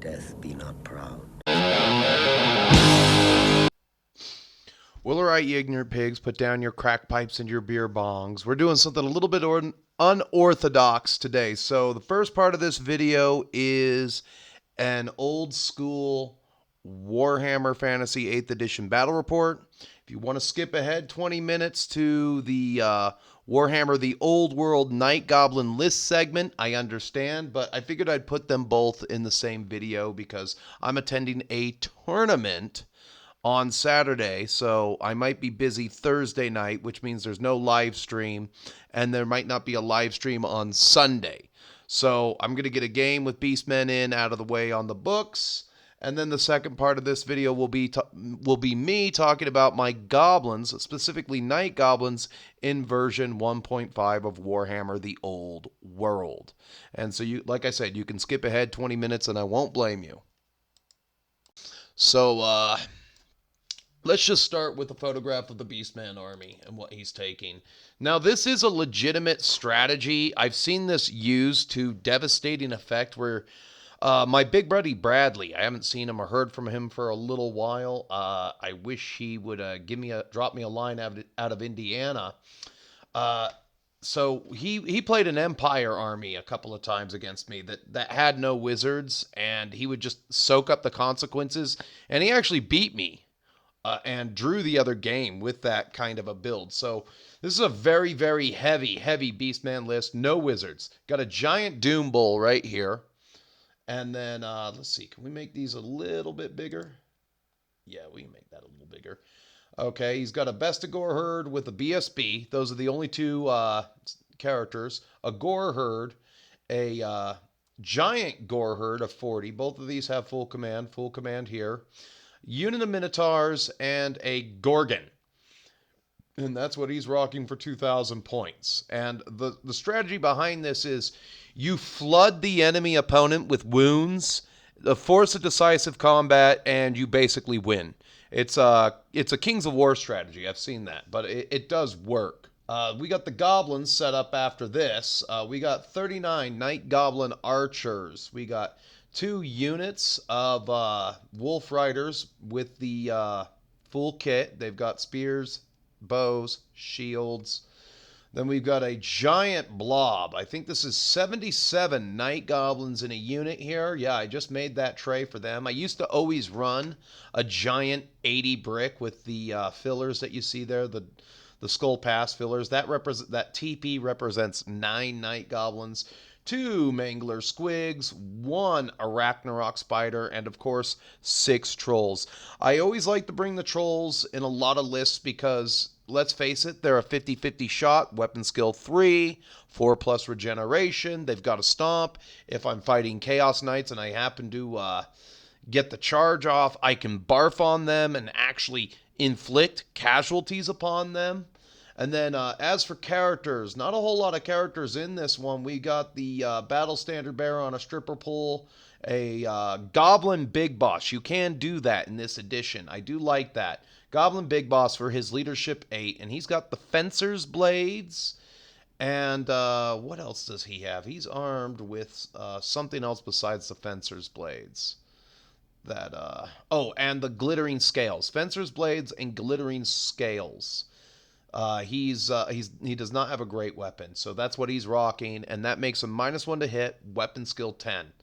Death be not proud. Well, all right, you ignorant pigs, put down your crack pipes and your beer bongs. We're doing something a little bit unorthodox today. So the first part of this video is an old school Warhammer Fantasy 8th Edition battle report. If you want to skip ahead 20 minutes to the Warhammer the Old World Night Goblin list segment, I understand, but I figured I'd put them both in the same video because I'm attending a tournament on Saturday, so I might be busy Thursday night, which means there's no live stream, and there might not be a live stream on Sunday. So I'm going to get a game with Beastmen in out of the way on the books, and then the second part of this video will be me talking about my goblins, specifically Night Goblins, in version 1.5 of Warhammer the Old World. And so you, like I said, you can skip ahead 20 minutes, and I won't blame you. So, let's just start with a photograph of the Beastman army and what he's taking. Now, this is a legitimate strategy. I've seen this used to devastating effect where my big buddy Bradley, I haven't seen him or heard from him for a little while. I wish he would drop me a line out of Indiana. So he played an Empire army a couple of times against me that had no wizards, and he would just soak up the consequences, and he actually beat me and drew the other game with that kind of a build. So this is a very, very heavy Beastman list. No wizards. Got a giant Doom Bowl right here. And then, let's see, can we make these a little bit bigger? Yeah, we can make that a little bigger. Okay, he's got a Bestigor Herd with a BSB. Those are the only two characters. A Gore Herd, a giant Gore Herd of 40. Both of these have full command here. Unit of Minotaurs, and a Gorgon. And that's what he's rocking for 2,000 points. And the strategy behind this is you flood the enemy opponent with wounds, force a decisive combat, and you basically win. It's a Kings of War strategy. I've seen that, but it does work. We got the goblins set up after this. We got 39 Night Goblin archers. We got 2 units of wolf riders with the full kit. They've got spears, bows, shields. Then we've got a giant blob. I think this is 77 Night Goblins in a unit here. Yeah, I just made that tray for them. I used to always run a giant 80 brick with the fillers that you see there, the Skull Pass fillers. That TP represents 9 Night Goblins, 2 Mangler Squigs, 1 Arachnarok Spider, and of course 6 Trolls. I always like to bring the Trolls in a lot of lists because, let's face it, they're a 50-50 shot, weapon skill 3, 4+ regeneration, they've got a stomp. If I'm fighting Chaos Knights and I happen to get the charge off, I can barf on them and actually inflict casualties upon them. And then as for characters, not a whole lot of characters in this one. We got the Battle Standard Bearer on a stripper pole, a Goblin Big Boss. You can do that in this edition. I do like that. Goblin Big Boss for his leadership 8, and he's got the Fencer's Blades. And what else does he have? He's armed with something else besides the Fencer's Blades. And the Glittering Scales. Fencer's Blades and Glittering Scales. He does not have a great weapon, so that's what he's rocking, and that makes him -1 to hit, weapon skill 10.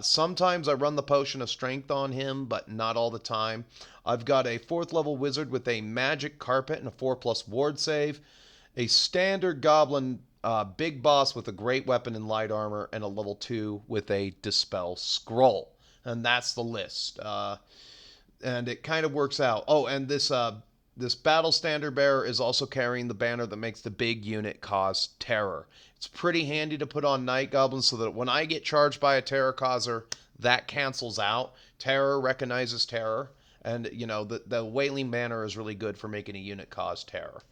Sometimes I run the potion of strength on him, but not all the time. I've got a 4th level wizard with a magic carpet and a 4+ ward save, a standard goblin big boss with a great weapon and light armor, and a level 2 with a dispel scroll. And that's the list. And it kind of works out. Oh, and this Battle Standard Bearer is also carrying the banner that makes the big unit cause terror. It's pretty handy to put on Night Goblins so that when I get charged by a terror causer, that cancels out. Terror recognizes terror. And, you know, the Wailing Banner is really good for making a unit cause terror.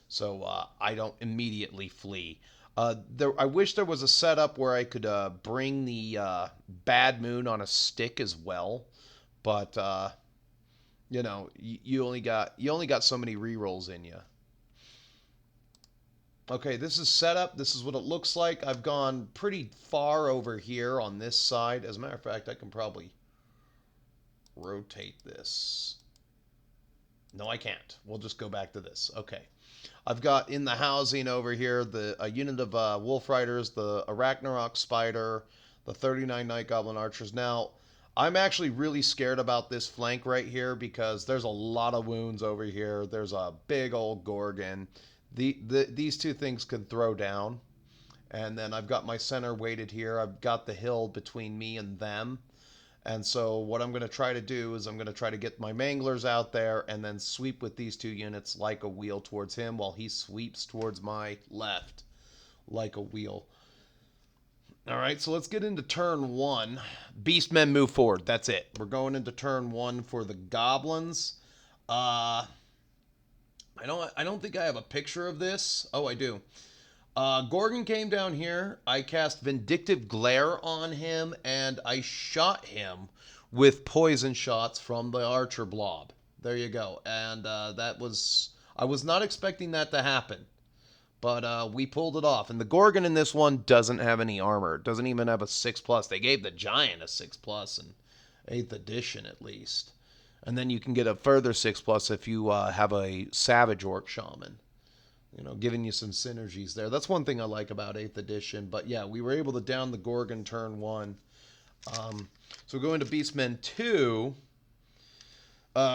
So I don't immediately flee. I wish there was a setup where I could bring the Bad Moon on a stick as well. But you know, you only got so many rerolls in you. Okay, this is set up. This is what it looks like. I've gone pretty far over here on this side. As a matter of fact, I can probably rotate this. No, I can't. We'll just go back to this. Okay. I've got in the housing over here a unit of Wolf Riders, the Arachnarok Spider, the 39 Night Goblin Archers. Now, I'm actually really scared about this flank right here because there's a lot of wounds over here. There's a big old Gorgon. These two things can throw down. And then I've got my center weighted here. I've got the hill between me and them. And so what I'm going to try to do is I'm going to try to get my manglers out there and then sweep with these two units like a wheel towards him while he sweeps towards my left like a wheel. All right, so let's get into turn one. Beastmen move forward. That's it. We're going into turn one for the goblins. I don't think I have a picture of this. Oh, I do. Gorgon came down here. I cast Vindictive Glare on him, and I shot him with poison shots from the Archer Blob. There you go. And I was not expecting that to happen, but we pulled it off. And the Gorgon in this one doesn't have any armor. It doesn't even have a 6+. They gave the Giant a 6+ in 8th edition, at least. And then you can get a further 6+ if you have a Savage Orc Shaman. You know, giving you some synergies there. That's one thing I like about 8th edition. But yeah, we were able to down the Gorgon turn one. So going to Beastmen 2.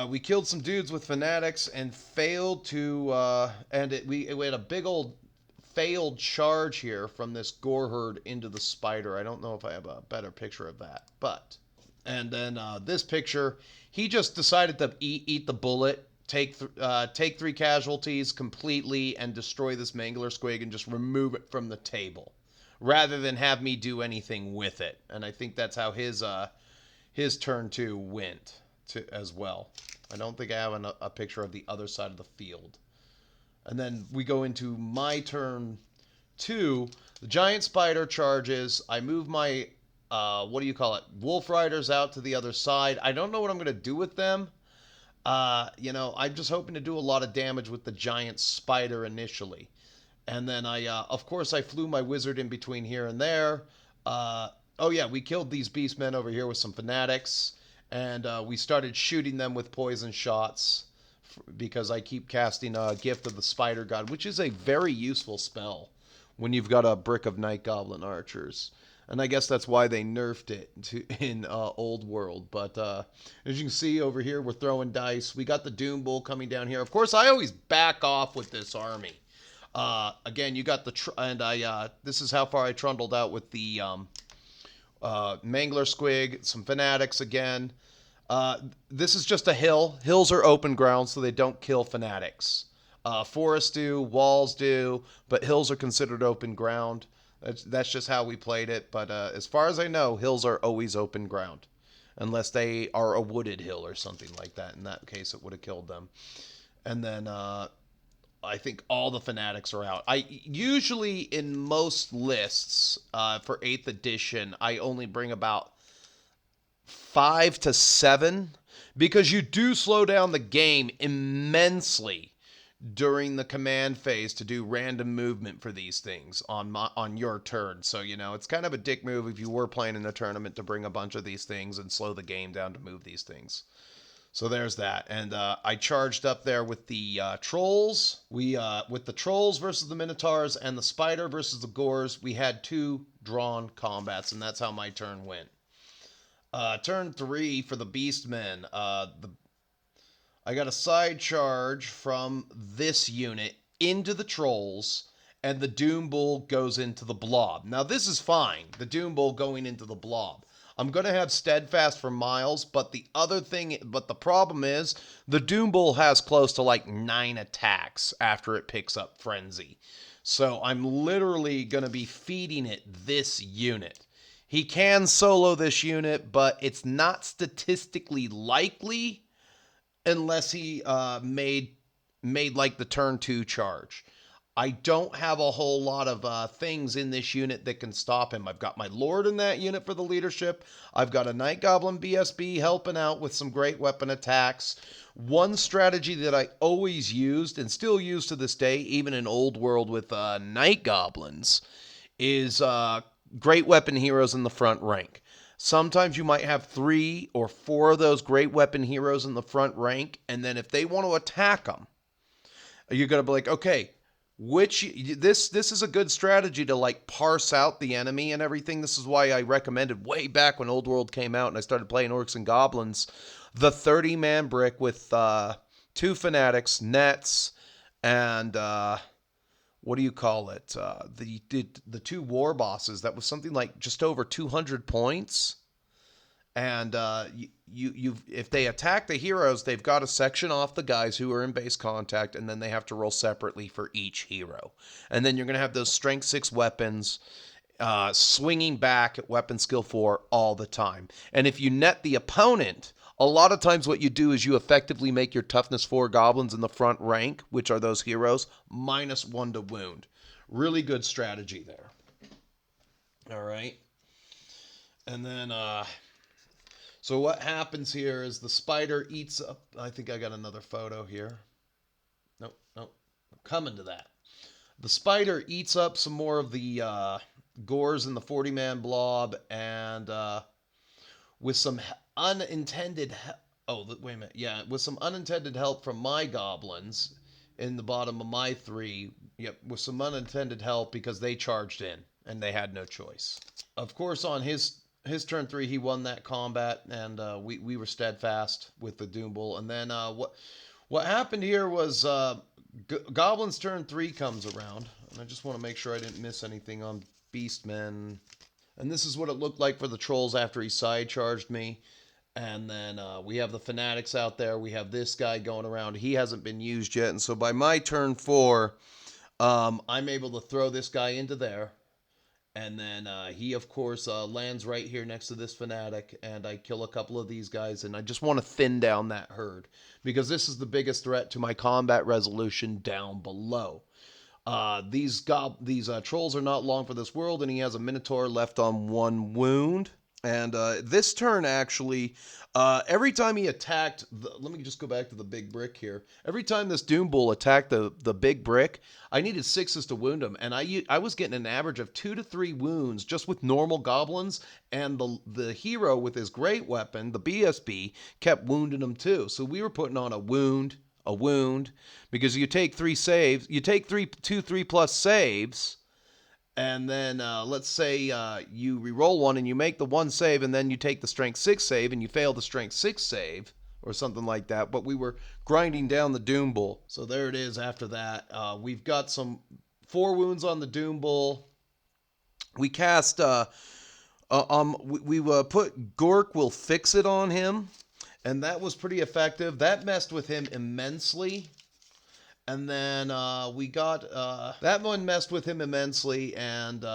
We killed some dudes with Fanatics and failed to... we had a big old failed charge here from this Gore Herd into the Spider. I don't know if I have a better picture of that. But... And then this picture, he just decided to eat the bullet. Take 3 casualties completely and destroy this Mangler Squig and just remove it from the table, rather than have me do anything with it. And I think that's how his turn 2 went as well. I don't think I have a picture of the other side of the field. And then we go into my turn 2. The Giant Spider charges. I move my Wolf Riders out to the other side. I don't know what I'm going to do with them. I'm just hoping to do a lot of damage with the Giant Spider initially. And then of course, I flew my Wizard in between here and there. We killed these Beastmen over here with some Fanatics. And we started shooting them with poison shots because I keep casting Gift of the Spider God, which is a very useful spell when you've got a brick of Night Goblin Archers. And I guess that's why they nerfed it in Old World. But as you can see over here, we're throwing dice. We got the Doom Bull coming down here. Of course, I always back off with this army. Again, you got this is how far I trundled out with the Mangler Squig, some Fanatics again. This is just a hill. Hills are open ground, so they don't kill Fanatics. Forests do, walls do, but hills are considered open ground. That's just how we played it. But as far as I know, hills are always open ground. Unless they are a wooded hill or something like that. In that case, it would have killed them. And then I think all the Fanatics are out. I usually, in most lists for 8th edition, I only bring about 5 to 7. Because you do slow down the game immensely during the command phase to do random movement for these things on your turn. So, it's kind of a dick move if you were playing in a tournament to bring a bunch of these things and slow the game down to move these things. So there's that. And I charged up there with the Trolls. With the Trolls versus the Minotaurs and the Spider versus the Gores, we had 2 drawn combats, and that's how my turn went. Turn 3 for the Beastmen. I got a side charge from this unit into the Trolls, and the Doom Bull goes into the Blob. Now, this is fine, the Doom Bull going into the Blob. I'm going to have Steadfast for Miles, but the problem is, the Doom Bull has close to like 9 attacks after it picks up Frenzy. So I'm literally going to be feeding it this unit. He can solo this unit, but it's not statistically likely unless he made like the turn 2 charge. I don't have a whole lot of things in this unit that can stop him. I've got my Lord in that unit for the leadership. I've got a Night Goblin BSB helping out with some great weapon attacks. One strategy that I always used and still use to this day, even in Old World with Night Goblins, is great weapon heroes in the front rank. Sometimes you might have 3 or 4 of those great weapon heroes in the front rank, and then if they want to attack them, you're going to be like, okay, this is a good strategy to like parse out the enemy and everything. This is why I recommended way back when Old World came out and I started playing Orcs and Goblins, the 30-man brick with 2 fanatics, nets, and what do you call it? The 2 war bosses. That was something like just over 200 points. And if they attack the heroes, they've got to section off the guys who are in base contact, and then they have to roll separately for each hero. And then you're going to have those strength 6 weapons swinging back at weapon skill 4 all the time. And if you net the opponent, a lot of times what you do is you effectively make your toughness 4 goblins in the front rank, which are those heroes, -1 to wound. Really good strategy there. All right. And then so what happens here is the spider eats up. I think I got another photo here. Nope. I'm coming to that. The spider eats up some more of the gores in the 40-man blob, and with some unintended with some unintended help from my goblins in the bottom of my 3. Yep, with some unintended help because they charged in and they had no choice. Of course, on his turn 3, he won that combat, and we were steadfast with the Doom Bull. And then what happened here was Goblin's turn 3 comes around, and I just want to make sure I didn't miss anything on Beastmen. And this is what it looked like for the trolls after he side charged me. And then we have the fanatics out there. We have this guy going around. He hasn't been used yet, and so by my turn 4, I'm able to throw this guy into there. And then he, of course, lands right here next to this fanatic, and I kill a couple of these guys, and I just want to thin down that herd, because this is the biggest threat to my combat resolution down below. These trolls are not long for this world, and he has a Minotaur left on 1 wound. And this turn, actually, every time he attacked, let me just go back to the big brick here. Every time this Doom Bull attacked the big brick, I needed 6s to wound him. And I was getting an average of 2 to 3 wounds just with normal goblins. And the hero with his great weapon, the BSB, kept wounding him too. So we were putting on a wound, because you take 3 saves, you take 2 3+ saves. And then let's say you re-roll 1 and you make the 1 save, and then you take the strength 6 save and you fail the strength 6 save or something like that. But we were grinding down the Doom Bull. So there it is after that. We've got some 4 wounds on the Doom Bull. We cast, we put Gork Will Fix It on him, and that was pretty effective. That messed with him immensely. And then we got, that one messed with him immensely, and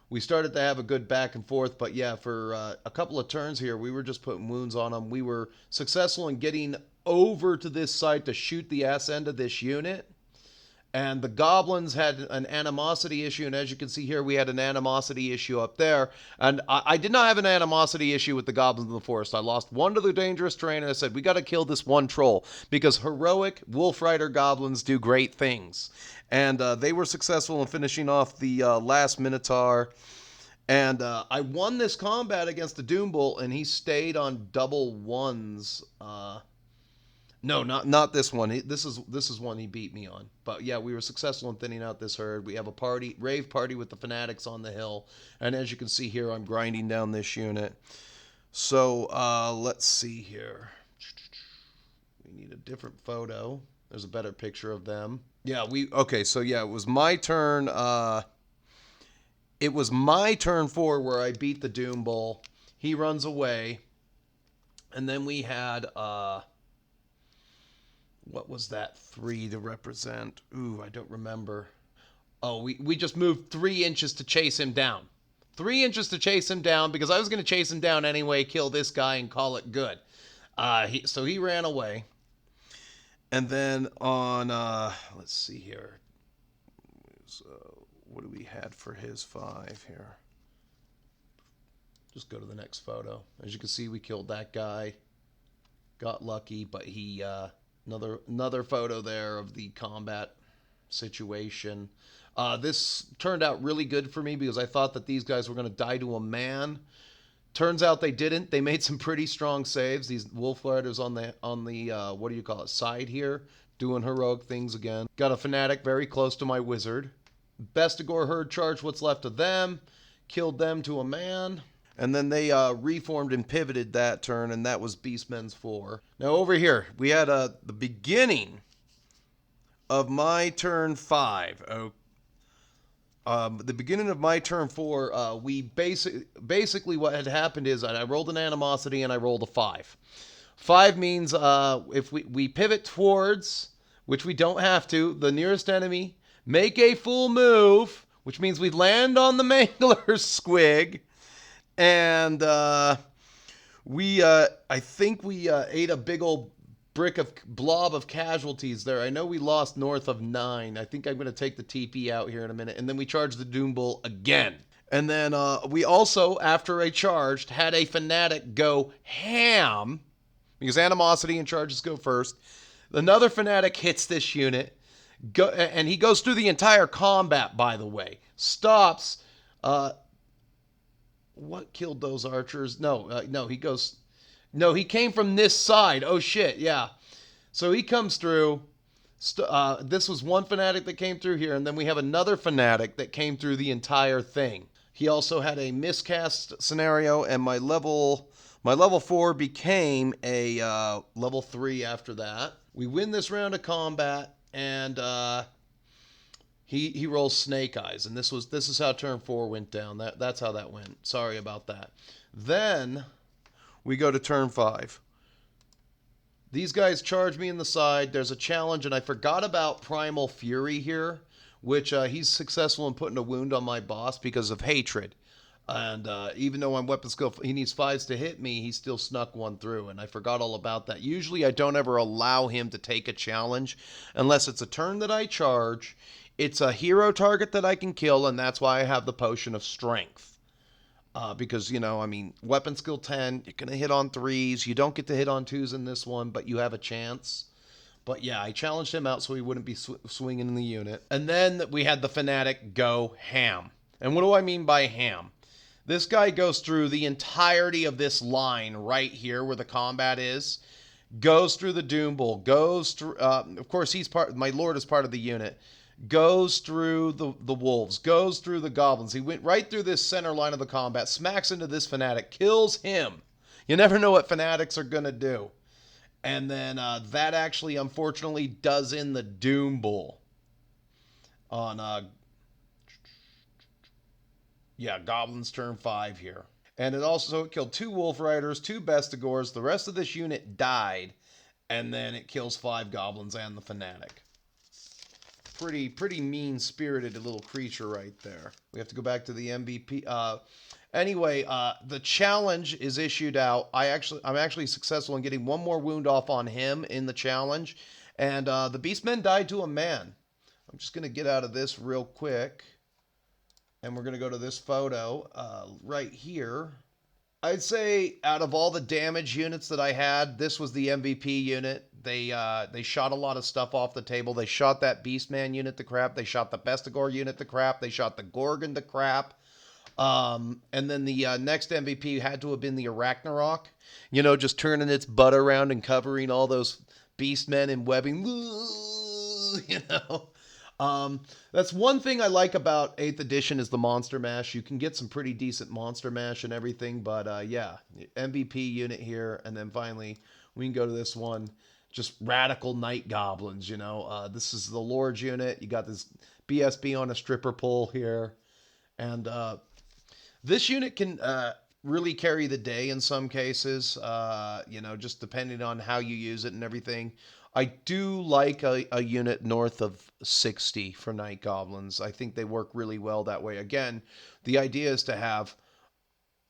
we started to have a good back and forth. But yeah, for a couple of turns here, we were just putting wounds on him. We were successful in getting over to this side to shoot the ass end of this unit. And the goblins had an animosity issue, and as you can see here, we had an animosity issue up there. And I did not have an animosity issue with the goblins in the forest. I lost 1 to the dangerous terrain, and I said, we got to kill this 1 troll, because heroic Wolf Rider goblins do great things. And they were successful in finishing off the last Minotaur. And I won this combat against the Doom Bull, and he stayed on double 1s. No, not this one. This is one he beat me on. But yeah, we were successful in thinning out this herd. We have a rave party with the fanatics on the hill, and as you can see here, I'm grinding down this unit. So let's see here. We need a different photo. There's a better picture of them. Yeah, okay. So yeah, it was my turn. It was my turn 4 where I beat the Doom Bull. He runs away, and then we had what was that 3 to represent? Ooh, I don't remember. Oh, we just moved 3 inches to chase him down. 3 inches to chase him down, because I was going to chase him down anyway, kill this guy, and call it good. So he ran away. And then on, let's see here. So what do we had for his 5 here? Just go to the next photo. As you can see, we killed that guy. Got lucky, but he another photo there of the combat situation. This turned out really good for me because I thought that these guys were going to die to a man. Turns out they didn't. They made some pretty strong saves. These wolf riders on the what do you call it, side here, doing heroic things again. Got a fanatic very close to my wizard. Bestigor herd charged what's left of them, killed them to a man. And then they reformed and pivoted that turn, and that was Beastmen's 4. Now over here, we had the beginning of my turn 5. The beginning of my turn 4, we basically what had happened is I rolled an animosity and I rolled a 5. 5 means if we pivot towards, which we don't have to, the nearest enemy, make a full move, which means we land on the Mangler squig. And I think we ate a big old blob of casualties there. I know we lost north of 9. I think I'm going to take the TP out here in a minute. And then we charged the Doom Bull again. And then we also, after I charged, had a fanatic go ham, because animosity and charges go first. Another fanatic hits this unit, and he goes through the entire combat, by the way. Stops. What killed those archers? No, he goes... No, he came from this side. Oh, shit, yeah. So he comes through. This was one fanatic that came through here, and then we have another fanatic that came through the entire thing. He also had a miscast scenario, and my level 4 became a level 3 after that. We win this round of combat, and he rolls snake eyes, and this is how turn 4 went down. That's how that went. Sorry about that. Then we go to turn 5. These guys charge me in the side. There's a challenge, and I forgot about Primal Fury here, which he's successful in putting a wound on my boss because of hatred. And even though I'm weapon skill, he needs 5s to hit me, he still snuck one through, and I forgot all about that. Usually I don't ever allow him to take a challenge unless it's a turn that I charge. It's a hero target that I can kill, and that's why I have the Potion of Strength. Because, weapon skill 10, you're going to hit on 3s. You don't get to hit on 2s in this one, but you have a chance. But yeah, I challenged him out so he wouldn't be swinging in the unit. And then we had the fanatic go ham. And what do I mean by ham? This guy goes through the entirety of this line right here where the combat is. Goes through the Doom Bull. Goes through, of course, my lord is part of the unit. Goes through the wolves, goes through the goblins. He went right through this center line of the combat, smacks into this fanatic, kills him. You never know what fanatics are going to do. And then that actually, unfortunately, does in the Doom Bull. On, Goblins turn 5 here. And it killed 2 Wolf Riders, 2 Bestigors. The rest of this unit died. And then it kills 5 Goblins and the fanatic. Pretty mean-spirited little creature right there. We have to go back to the MVP. Anyway, the challenge is issued out. I'm actually successful in getting one more wound off on him in the challenge. And the Beastmen died to a man. I'm just going to get out of this real quick. And we're going to go to this photo right here. I'd say out of all the damage units that I had, this was the MVP unit. They shot a lot of stuff off the table. They shot that Beastman unit to crap. They shot the Bestigor unit to crap. They shot the Gorgon to crap. And then the next MVP had to have been the Arachnarok. Just turning its butt around and covering all those Beastmen in webbing. That's one thing I like about 8th edition is the Monster Mash. You can get some pretty decent Monster Mash and everything, but yeah, MVP unit here, and then finally we can go to this one, just radical Night Goblins, this is the Lord's unit. You got this BSB on a stripper pole here, and this unit can really carry the day in some cases, just depending on how you use it and everything. I do like a unit north of 60 for Night Goblins. I think they work really well that way. Again, the idea is to have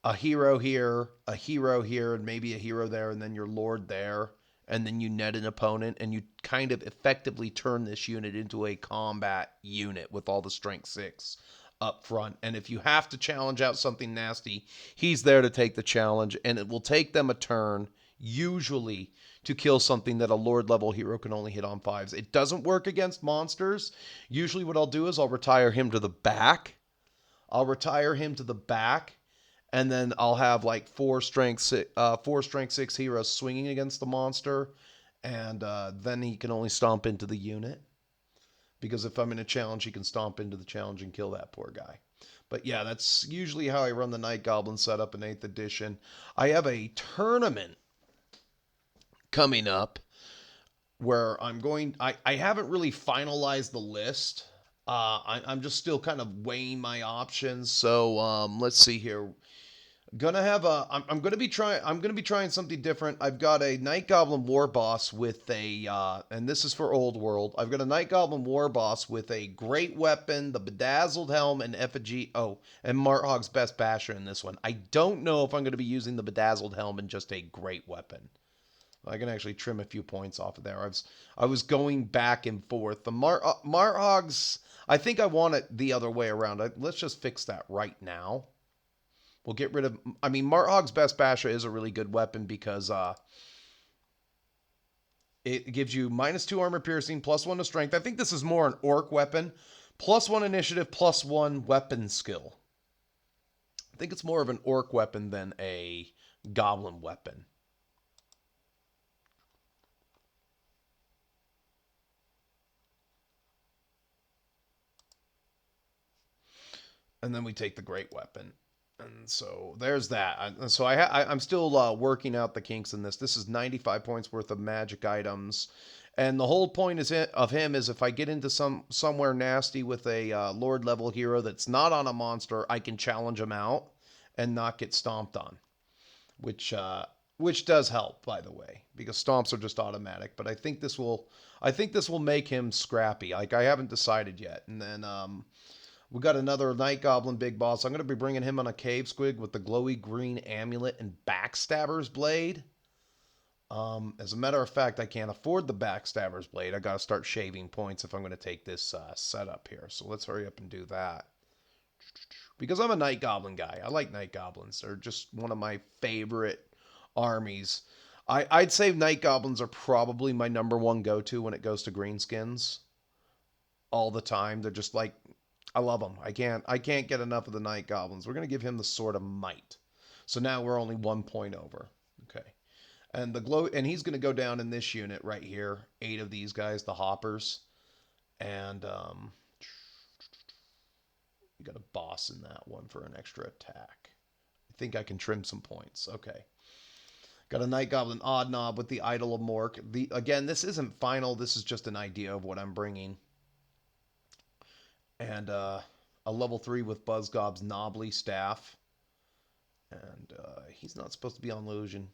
a hero here, and maybe a hero there, and then your lord there. and then you net an opponent, and you kind of effectively turn this unit into a combat unit with all the strength 6 up front. And if you have to challenge out something nasty, he's there to take the challenge, and it will take them a turn, usually, to kill something that a Lord level hero can only hit on 5s. It doesn't work against monsters. Usually what I'll do is I'll retire him to the back. And then I'll have like four strength 6 heroes swinging against the monster, and then he can only stomp into the unit. Because if I'm in a challenge, he can stomp into the challenge and kill that poor guy. But yeah, that's usually how I run the Night Goblin setup in 8th edition. I have a tournament coming up where I haven't really finalized the list. I'm just still kind of weighing my options. So let's see here. I'm gonna be trying something different. I've got a Night Goblin War Boss with and this is for Old World. I've got a Night Goblin War Boss with a great weapon, the Bedazzled Helm, and effigy. Oh, and Marthog's Best Basher in this one. I don't know if I'm gonna be using the Bedazzled Helm and just a great weapon. I can actually trim a few points off of there. I was going back and forth. The Marthog's. I think I want it the other way around. Let's just fix that right now. We'll get rid of... I mean, Marthog's Best Basher is a really good weapon because it gives you -2 armor piercing, +1 to strength. I think this is more an orc weapon. +1 initiative, +1 weapon skill. I think it's more of an orc weapon than a goblin weapon. And then we take the great weapon. And so there's that. So I'm still working out the kinks in this. This is 95 points worth of magic items. And the whole point of him is if I get into somewhere nasty with a Lord level hero that's not on a monster, I can challenge him out and not get stomped on. Which does help, by the way, because stomps are just automatic. But I think this will make him scrappy. Like, I haven't decided yet. And then we got another Night Goblin Big Boss. I'm going to be bringing him on a Cave Squig with the glowy green amulet and Backstabber's Blade. As a matter of fact, I can't afford the Backstabber's Blade. I got to start shaving points if I'm going to take this setup here. So let's hurry up and do that. Because I'm a Night Goblin guy. I like Night Goblins. They're just one of my favorite armies. I'd say Night Goblins are probably my #1 go-to when it goes to greenskins. All the time. They're just like... I love them. I can't get enough of the Night Goblins. We're going to give him the Sword of Might. So now we're only 1 point over. Okay. And he's going to go down in this unit right here. 8 of these guys, the hoppers. And you got a boss in that one for an extra attack. I think I can trim some points. Okay. Got a Night Goblin Odd Knob with the Idol of Mork. Again, this isn't final. This is just an idea of what I'm bringing. And a level 3 with Buzzgob's Knobbly Staff. And he's not supposed to be on Illusion.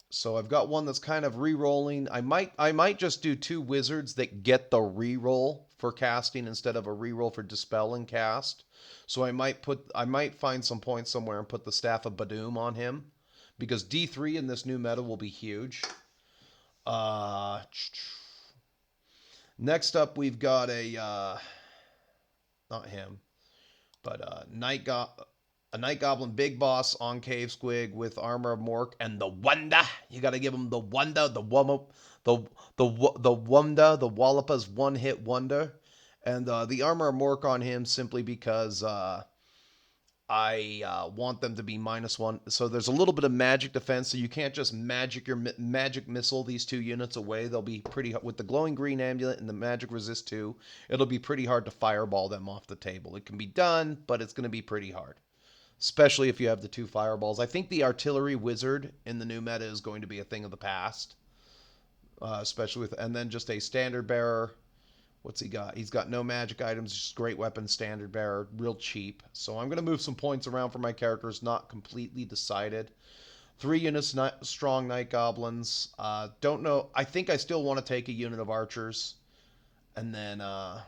So I've got one that's kind of re-rolling. I might just do 2 wizards that get the re-roll for casting instead of a re-roll for Dispel and cast. So I might find some points somewhere and put the Staff of Badoom on him. Because D3 in this new meta will be huge. Next up we've got a... not him, but a Night Goblin Big Boss on Cave Squig with Armor of Mork and the Wanda. You got to give him the Wanda, the Wanda, the Wallopa's one-hit wonder. And the Armor of Mork on him simply because I want them to be -1. So there's a little bit of magic defense, so you can't just magic missile these 2 units away. They'll be pretty... With the glowing green amulet and the magic resist 2, it'll be pretty hard to fireball them off the table. It can be done, but it's going to be pretty hard. Especially if you have the 2 fireballs. I think the artillery wizard in the new meta is going to be a thing of the past. Especially with... And then just a standard bearer... What's he got? He's got no magic items, just great weapon, standard bearer, real cheap. So I'm going to move some points around for my characters, not completely decided. 3 units strong Night Goblins. Don't know. I think I still want to take a unit of archers. And then, I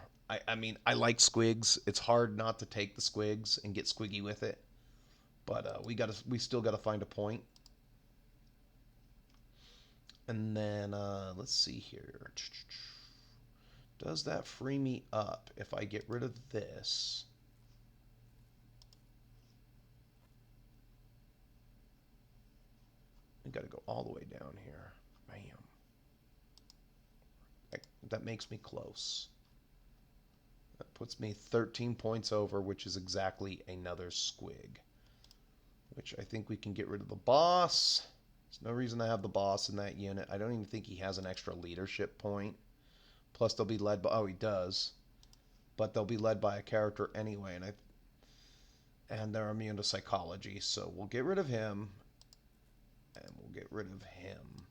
mean, I like squigs. It's hard not to take the squigs and get squiggy with it. But we still got to find a point. And then, let's see here. Does that free me up if I get rid of this? I got to go all the way down here. Bam. That makes me close. That puts me 13 points over, which is exactly another squig. Which I think we can get rid of the boss. There's no reason to have the boss in that unit. I don't even think he has an extra leadership point. Plus they'll be led by... Oh, he does. But they'll be led by a character anyway. And they're immune to psychology. So we'll get rid of him. And we'll get rid of him.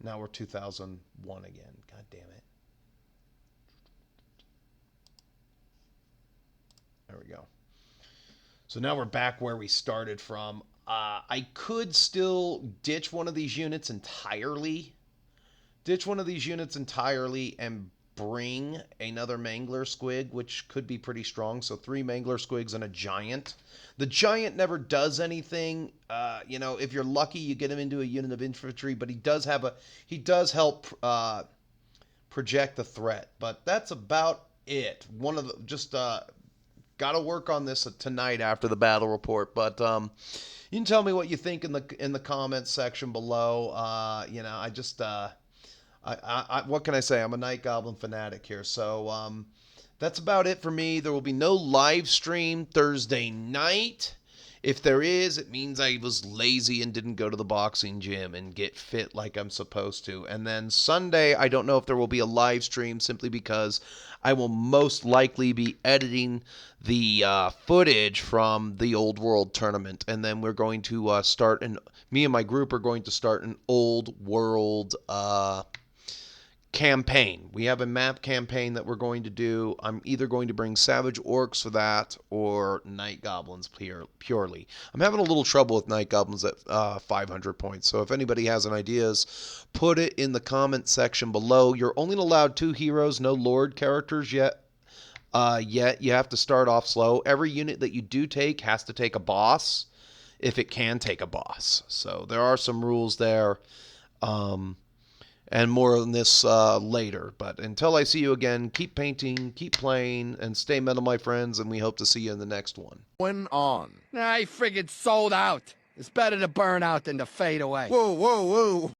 Now we're 2001 again. God damn it. There we go. So now we're back where we started from. I could still ditch one of these units entirely. And bring another Mangler Squig, which could be pretty strong. So 3 Mangler Squigs and a Giant. The Giant never does anything. You know, if you're lucky, you get him into a unit of infantry, but he does help project the threat. But that's about it. One of the got to work on this tonight after the battle report. But you can tell me what you think in the comments section below. You know, what can I say? I'm a Night Goblin fanatic here. So that's about it for me. There will be no live stream Thursday night. If there is, it means I was lazy and didn't go to the boxing gym and get fit like I'm supposed to. And then Sunday, I don't know if there will be a live stream simply because I will most likely be editing the footage from the Old World tournament. And then we're going to me and my group are going to start an Old World campaign. We have a map campaign that we're going to do. I'm either going to bring Savage Orcs for that or Night Goblins purely. I'm having a little trouble with Night Goblins at 500 points. So if anybody has any ideas, put it in the comment section below. You're only allowed 2 heroes, no Lord characters yet. You have to start off slow. Every unit that you do take has to take a boss if it can take a boss. So there are some rules there. And more on this later. But until I see you again, keep painting, keep playing, and stay metal, my friends, and we hope to see you in the next one. When on. I figured sold out. It's better to burn out than to fade away. Whoa, whoa, whoa.